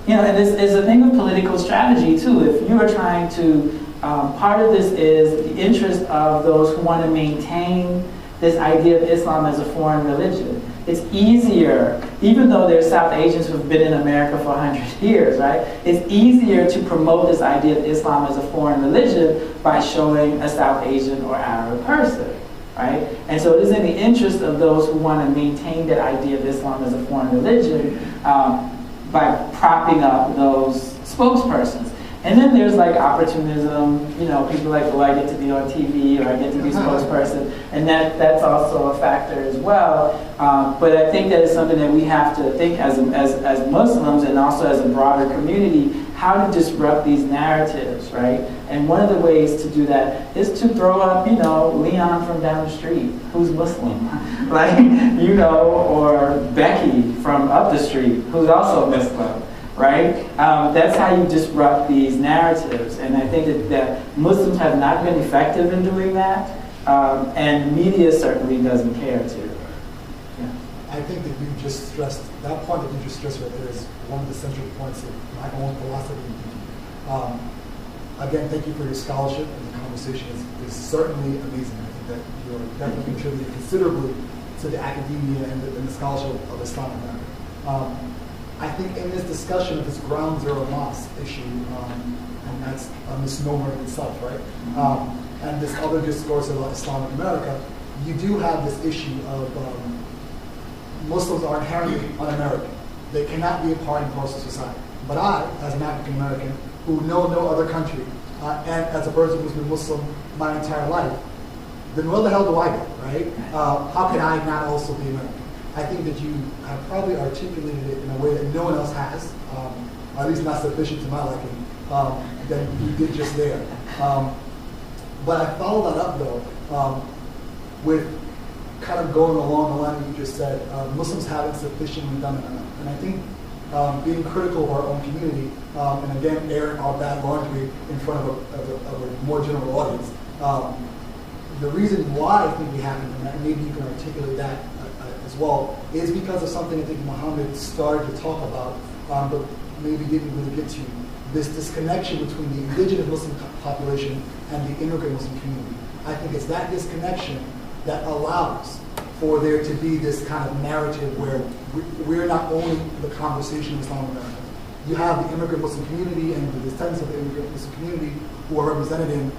You know, and this is a thing of political strategy too. If you are trying to, part of this is the interest of those who want to maintain this idea of Islam as a foreign religion. It's easier, even though there's South Asians who've been in America for 100 years, right? It's easier to promote this idea of Islam as a foreign religion by showing a South Asian or Arab person, right? And so it is in the interest of those who want to maintain that idea of Islam as a foreign religion by propping up those spokespersons. And then there's like opportunism, you know, people like, oh, I get to be on TV or I get to be spokesperson, and that's also a factor as well. But I think that is something that we have to think as Muslims and also as a broader community, how to disrupt these narratives, right? And one of the ways to do that is to throw up, you know, Leon from down the street, who's Muslim, like, you know, or Becky from up the street, who's also Muslim. Right? That's how you disrupt these narratives. And I think that Muslims have not been effective in doing that, and media certainly doesn't care to. Yeah. I think that you just stressed, that point that you just stressed right there is one of the central points of my own philosophy and thinking. Again, thank you for your scholarship, and the conversation is certainly amazing. I think that you're definitely contributing considerably to the academia and the scholarship of Islam in America. I think in this discussion of this ground zero mosque issue, and that's a misnomer in itself, right? And this other discourse about Islam in America, you do have this issue of Muslims are inherently un-American. They cannot be a part and parcel of society. But I, as an African American, who know no other country, and as a person who's been Muslim my entire life, then where the hell do I go, right? How can I not also be American? I think that you have probably articulated it in a way that no one else has, at least not sufficient to my liking, than you did just there. But I follow that up though, with kind of going along the line that you just said, Muslims haven't sufficiently done it enough. And I think being critical of our own community, and again, airing our bad laundry in front of a more general audience, the reason why I think we haven't done that, and maybe you can articulate that as well, is because of something I think Muhammad started to talk about, but maybe didn't really get to, this disconnection between the indigenous Muslim population and the immigrant Muslim community. I think it's that disconnection that allows for there to be this kind of narrative where we're not owning the conversation of Islam in America. You have the immigrant Muslim community and the descendants of the immigrant Muslim community who are represented in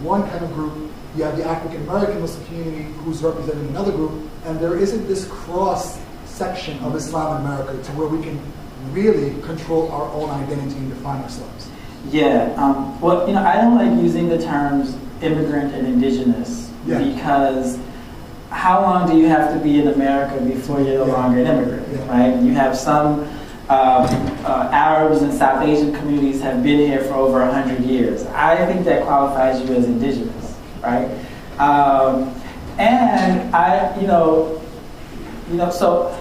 one kind of group. You have the African American Muslim community who's represented in another group, and there isn't this cross section of Islam in America to where we can really control our own identity and define ourselves. Yeah, well, you know, I don't like using the terms immigrant and indigenous because how long do you have to be in America before you're no longer an immigrant, right? You have some Arabs and South Asian communities have been here for over 100 years. I think that qualifies you as indigenous, right? And so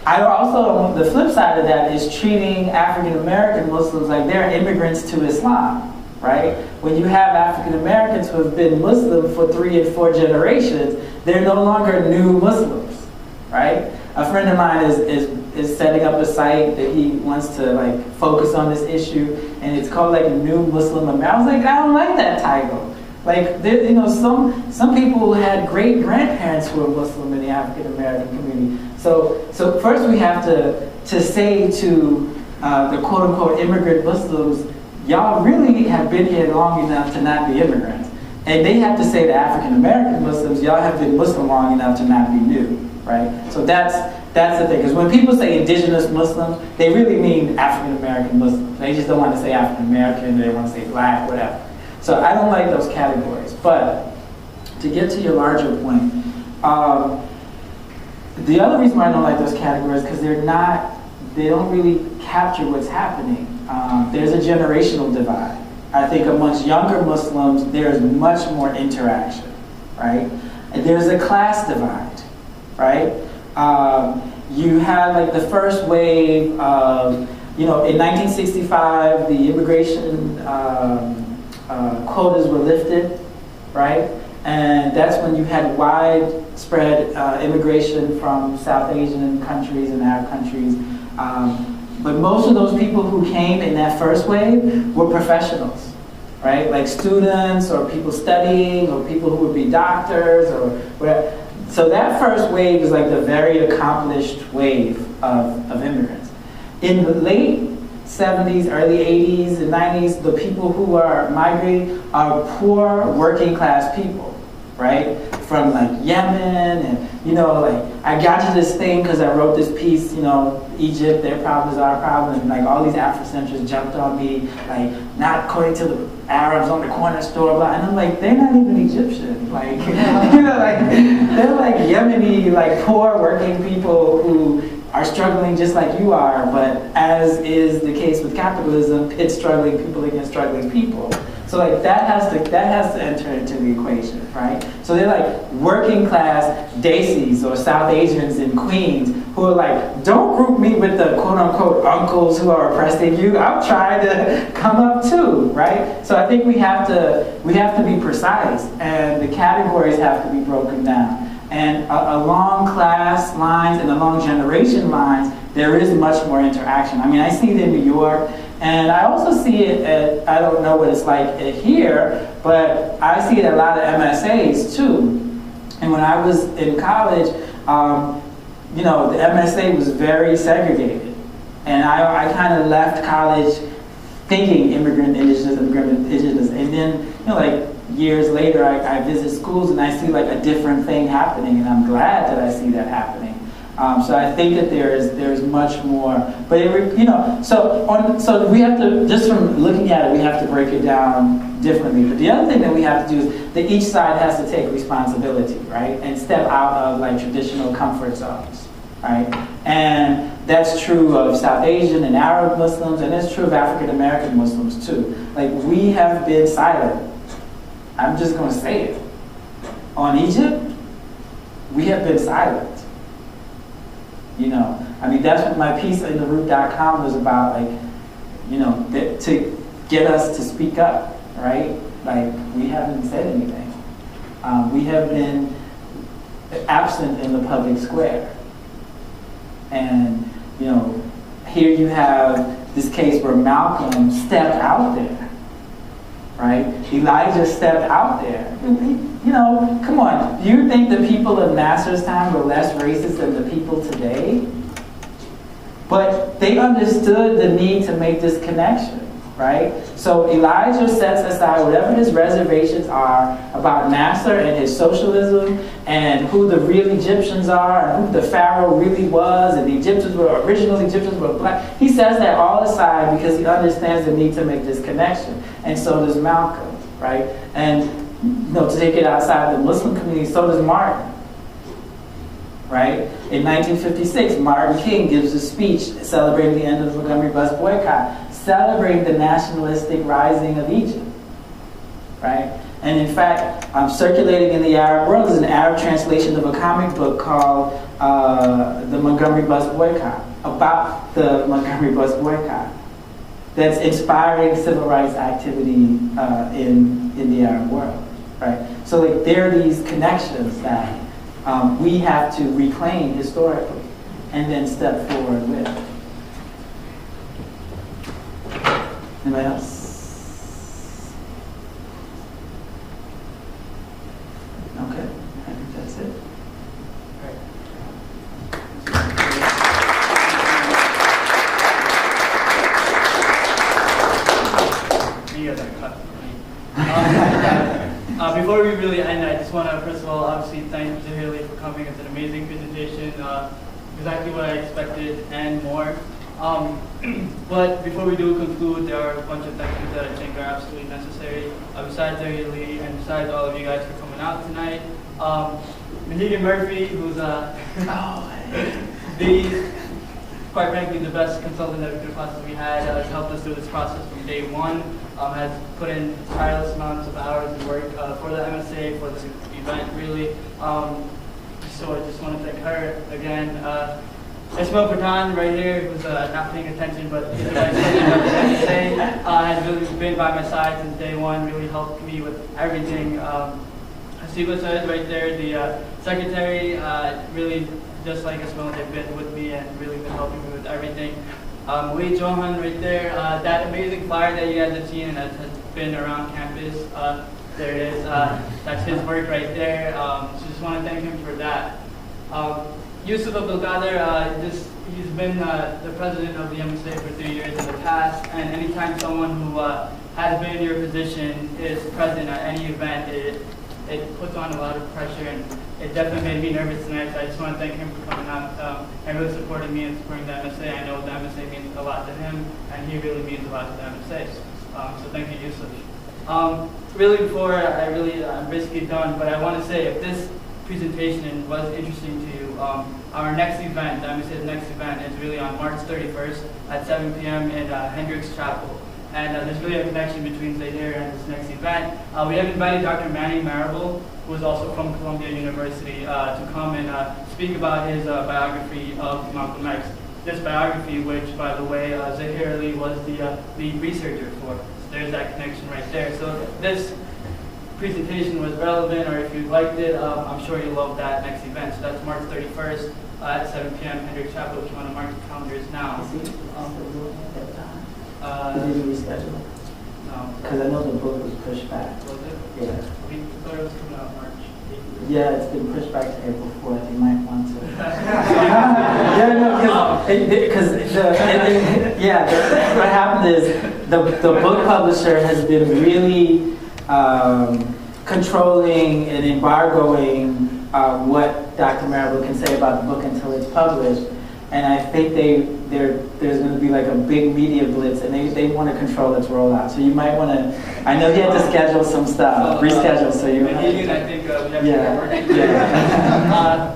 I also, the flip side of that is treating African American Muslims like they're immigrants to Islam, right? When you have African Americans who have been Muslim for 3 and 4 generations, they're no longer new Muslims, right? A friend of mine is setting up a site that he wants to like focus on this issue, and it's called like New Muslim America. I was like, I don't like that title. Like, there, you know, some people had great grandparents who were Muslim in the African American community. So first we have to say to the quote unquote immigrant Muslims, y'all really have been here long enough to not be immigrants. And they have to say to African American Muslims, y'all have been Muslim long enough to not be new, right? So that's the thing. Because when people say indigenous Muslims, they really mean African American Muslims. They just don't want to say African American, they want to say black, whatever. So I don't like those categories. But to get to your larger point, the other reason why I don't like those categories is because they don't really capture what's happening. There's a generational divide. I think amongst younger Muslims, there's much more interaction, right? And there's a class divide, right? You had like the first wave of, you know, in 1965, the immigration quotas were lifted, right? And that's when you had widespread immigration from South Asian countries and Arab countries. But most of those people who came in that first wave were professionals, right? Like students or people studying or people who would be doctors or whatever. So that first wave is like the very accomplished wave of immigrants. In the late 70s, early 80s, and 90s, the people who are migrating are poor working class people, right? From like Yemen and, you know, like I got to this thing because I wrote this piece, you know, Egypt, their problem is our problem, and like all these Afrocentrics jumped on me, like not according to the Arabs on the corner store, blah, and I'm like, they're not even Egyptian, like, you know, like they're like Yemeni, like poor working people who are struggling just like you are, but as is the case with capitalism, pits struggling people against struggling people. So like that has to enter into the equation, right? So they're like working class Desis or South Asians in Queens who are like, don't group me with the quote unquote uncles who are oppressing you. I'm trying to come up too, right? So I think we have to be precise, and the categories have to be broken down. And along class lines and along generation lines, there is much more interaction. I mean, I see it in New York, and I also see it at, I don't know what it's like here, but I see it at a lot of MSAs too. And when I was in college, you know, the MSA was very segregated. And I kind of left college thinking immigrant, indigenous, and then, you know, like, years later, I visit schools and I see like a different thing happening, and I'm glad that I see that happening. So I think that there's much more, but you know, so we have to, just from looking at it, we have to break it down differently. But the other thing that we have to do is that each side has to take responsibility, right, and step out of like traditional comfort zones, right? And that's true of South Asian and Arab Muslims, and it's true of African American Muslims too. Like, we have been silent. I'm just going to say it. On Egypt, we have been silent. You know, I mean, that's what my piece in theroot.com was about, like, you know, to get us to speak up, right? Like, we haven't said anything. We have been absent in the public square. And, you know, here you have this case where Malcolm stepped out there. Right? Elijah stepped out there. You know, come on. Do you think the people of Nasser's time were less racist than the people today? But they understood the need to make this connection, right? So Elijah sets aside whatever his reservations are about Nasser and his socialism and who the real Egyptians are and who the Pharaoh really was, and the original Egyptians were black. He sets that all aside because he understands the need to make this connection. And so does Malcolm, right? And, you know, to take it outside the Muslim community, so does Martin, right? In 1956, Martin King gives a speech celebrating the end of the Montgomery bus boycott, celebrating the nationalistic rising of Egypt, right? And in fact, circulating in the Arab world is an Arab translation of a comic book called The Montgomery Bus Boycott, about the Montgomery bus boycott, that's inspiring civil rights activity in the Arab world, right? So like, there are these connections that we have to reclaim historically and then step forward with. Anybody else? Okay, I think that's it. Before we really end, I just want to, first of all, obviously thank Zaheer Ali for coming. It's an amazing presentation, exactly what I expected and more. But before we do conclude, there are a bunch of thank yous that I think are absolutely necessary. Besides Zaheer Ali and besides all of you guys for coming out tonight, Mahegan Murphy, who's quite frankly, the best consultant that we could have possibly had, has helped us through this process from day one, has put in tireless amounts of hours of work for the MSA, for this event, really. So I just want to thank her again. Ismail Pradhan, right here, who's not paying attention, but he's the vice president of the MSA, has really been by my side since day one, really helped me with everything. Hasiba said right there, the secretary, really, just like Ismail, they've been with me and really been helping me with everything. Wade Johan right there, that amazing flyer that you guys have seen and that has been around campus, there it is. That's his work right there. So just want to thank him for that. Yusuf Abdulkader, he's been the president of the MSA for 3 years in the past, and anytime someone who has been in your position is present at any event, it puts on a lot of pressure, and it definitely made me nervous tonight. So I just want to thank him for coming out and really supporting me and supporting the MSA. I know the MSA means a lot to him, and he really means a lot to the MSA. So thank you, Yusuf. Really, before I'm basically done, but I want to say, if this presentation was interesting to you, our next event, the MSA's next event, is really on March 31st at 7 p.m. in Hendricks Chapel. And there's really a connection between Zaheer and this next event. We have invited Dr. Manny Marable, who is also from Columbia University, to come and speak about his biography of Malcolm X. This biography, which, by the way, Zaheer Ali was the lead researcher for. So there's that connection right there. So if this presentation was relevant, or if you liked it, I'm sure you'll love that next event. So that's March 31st at 7 p.m. Hendricks Chapel, if you want to mark your calendars now. Did you reschedule? No. Because I know the book was pushed back. Was it? Yeah. We thought it was coming out March 8th. Yeah, it's been pushed back to April 4th. You might want to. Yeah, no, because what happened is the book publisher has been really controlling and embargoing what Dr. Marable can say about the book until it's published. And I think there's going to be like a big media blitz, and they want to control its rollout. So you might want to. I know he had to schedule some stuff, reschedule. So you. I think we have to work. Yeah.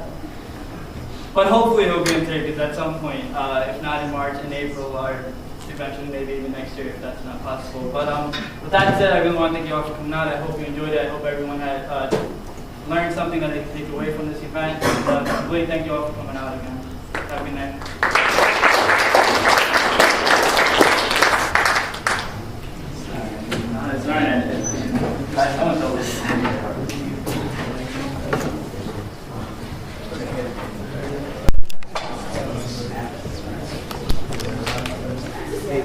But hopefully it'll be in Syracuse at some point. If not in March, in April, or eventually maybe even next year if that's not possible. But with that said, I really want to thank you all for coming out. I hope you enjoyed it. I hope everyone had learned something that they can take away from this event. And really thank you all for coming out again. Have a good night.